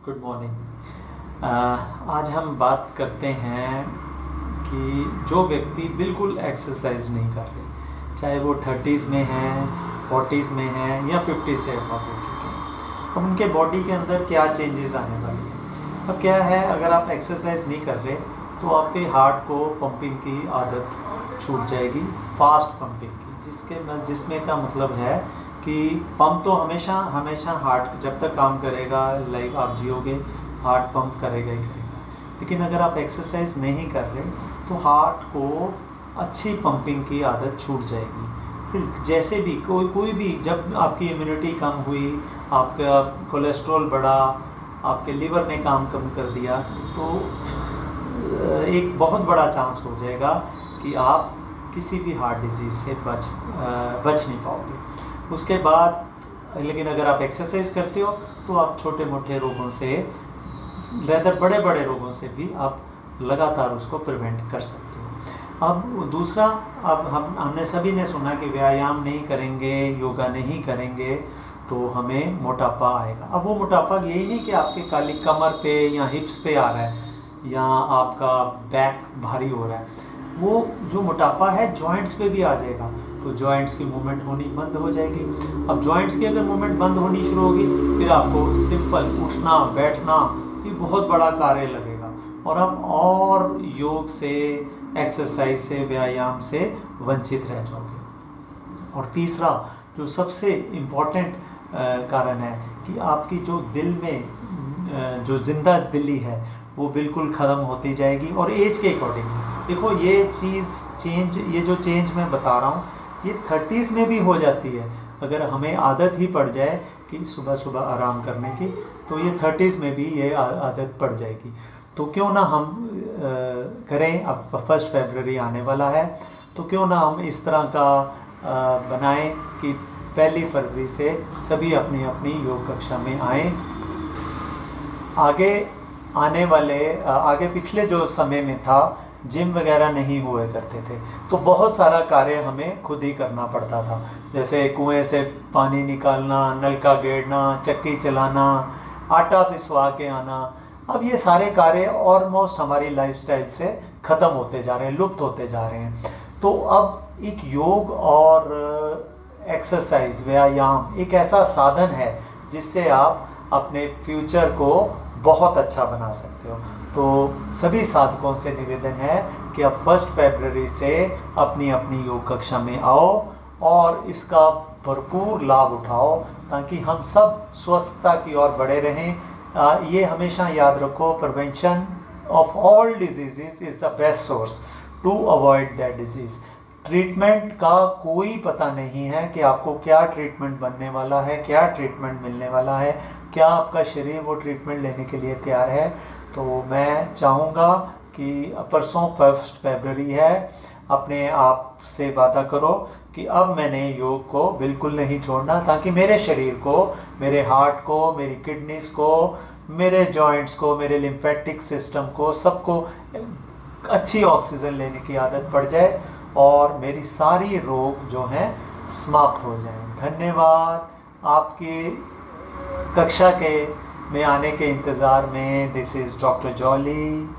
Good morning. आज हम बात करते हैं कि जो व्यक्ति बिल्कुल एक्सरसाइज नहीं कर रहे, चाहे वो 30s में हैं, 40s में हैं या 50 से अब हो चुके हैं, अब उनके बॉडी के अंदर क्या चेंजेस आने वाली हैं। अब क्या है, अगर आप एक्सरसाइज नहीं कर रहे तो आपके हार्ट को पंपिंग की आदत छूट जाएगी, फास्ट पंपिंग की, जिसमें का मतलब है कि पंप तो हमेशा हमेशा हार्ट जब तक काम करेगा, लाइफ आप जियोगे, हार्ट पंप करेगा ही करेगा। लेकिन अगर आप एक्सरसाइज नहीं कर रहे तो हार्ट को अच्छी पंपिंग की आदत छूट जाएगी। फिर जैसे भी कोई भी, जब आपकी इम्यूनिटी कम हुई, आपका कोलेस्ट्रॉल बढ़ा, आपके लिवर ने काम कम कर दिया, तो एक बहुत बड़ा चांस हो जाएगा कि आप किसी भी हार्ट डिजीज़ से बच नहीं पाओगे। उसके बाद लेकिन अगर आप एक्सरसाइज करते हो तो आप छोटे मोटे रोगों से, rather बड़े बड़े रोगों से भी आप लगातार उसको प्रिवेंट कर सकते हो। अब दूसरा, अब हमने सभी ने सुना कि व्यायाम नहीं करेंगे, योगा नहीं करेंगे तो हमें मोटापा आएगा। अब वो मोटापा यही नहीं कि आपके काली कमर पे या हिप्स पे आ रहा है या आपका बैक भारी हो रहा है, वो जो मोटापा है जॉइंट्स पे भी आ जाएगा, तो जॉइंट्स की मूवमेंट होनी बंद हो जाएगी। अब जॉइंट्स की अगर मूवमेंट बंद होनी शुरू होगी, फिर आपको सिंपल उठना बैठना ये बहुत बड़ा कार्य लगेगा, और हम और योग से, एक्सरसाइज से, व्यायाम से वंचित रह जाओगे। और तीसरा जो सबसे इम्पोर्टेंट कारण है कि आपकी जो दिल में जो जिंदा दिली है वो बिल्कुल ख़त्म होती जाएगी, और एज के अकॉर्डिंग। देखो ये जो चेंज मैं बता रहा हूँ, ये 30s में भी हो जाती है। अगर हमें आदत ही पड़ जाए कि सुबह सुबह आराम करने की, तो ये 30s में भी ये आदत पड़ जाएगी। तो क्यों ना हम करें, अब 1 फरवरी आने वाला है, तो क्यों ना हम इस तरह का बनाएं कि 1 फरवरी से सभी अपनी अपनी योग कक्षा में आएँ। आगे पिछले जो समय में था, जिम वगैरह नहीं हुआ करते थे, तो बहुत सारा कार्य हमें खुद ही करना पड़ता था, जैसे कुएं से पानी निकालना, नल का गेड़ना, चक्की चलाना, आटा पिसवा के आना। अब ये सारे कार्य ऑलमोस्ट हमारी लाइफस्टाइल से ख़त्म होते जा रहे हैं, लुप्त होते जा रहे हैं। तो अब एक योग और एक्सरसाइज, व्यायाम एक ऐसा साधन है जिससे आप अपने फ्यूचर को बहुत अच्छा बना सकते हो। तो सभी साधकों से निवेदन है कि आप 1 फरवरी से अपनी अपनी योग कक्षा में आओ और इसका भरपूर लाभ उठाओ, ताकि हम सब स्वस्थता की ओर बढ़े रहें। ये हमेशा याद रखो, prevention of all disease is the best source to avoid that disease. Treatment का कोई पता नहीं है कि आपको क्या ट्रीटमेंट बनने वाला है, क्या ट्रीटमेंट मिलने वाला है, क्या आपका शरीर वो ट्रीटमेंट लेने के लिए तैयार है। तो मैं चाहूँगा कि परसों 1 फरवरी है, अपने आप से वादा करो कि अब मैंने योग को बिल्कुल नहीं छोड़ना, ताकि मेरे शरीर को, मेरे हार्ट को, मेरी किडनीज को, मेरे जॉइंट्स को, मेरे लिम्फेटिक सिस्टम को, सबको अच्छी ऑक्सीजन लेने की आदत पड़ जाए और मेरी सारी रोग जो हैं समाप्त हो जाएं। धन्यवाद। आपकी कक्षा के में आने के इंतज़ार में। This is doctor jolly.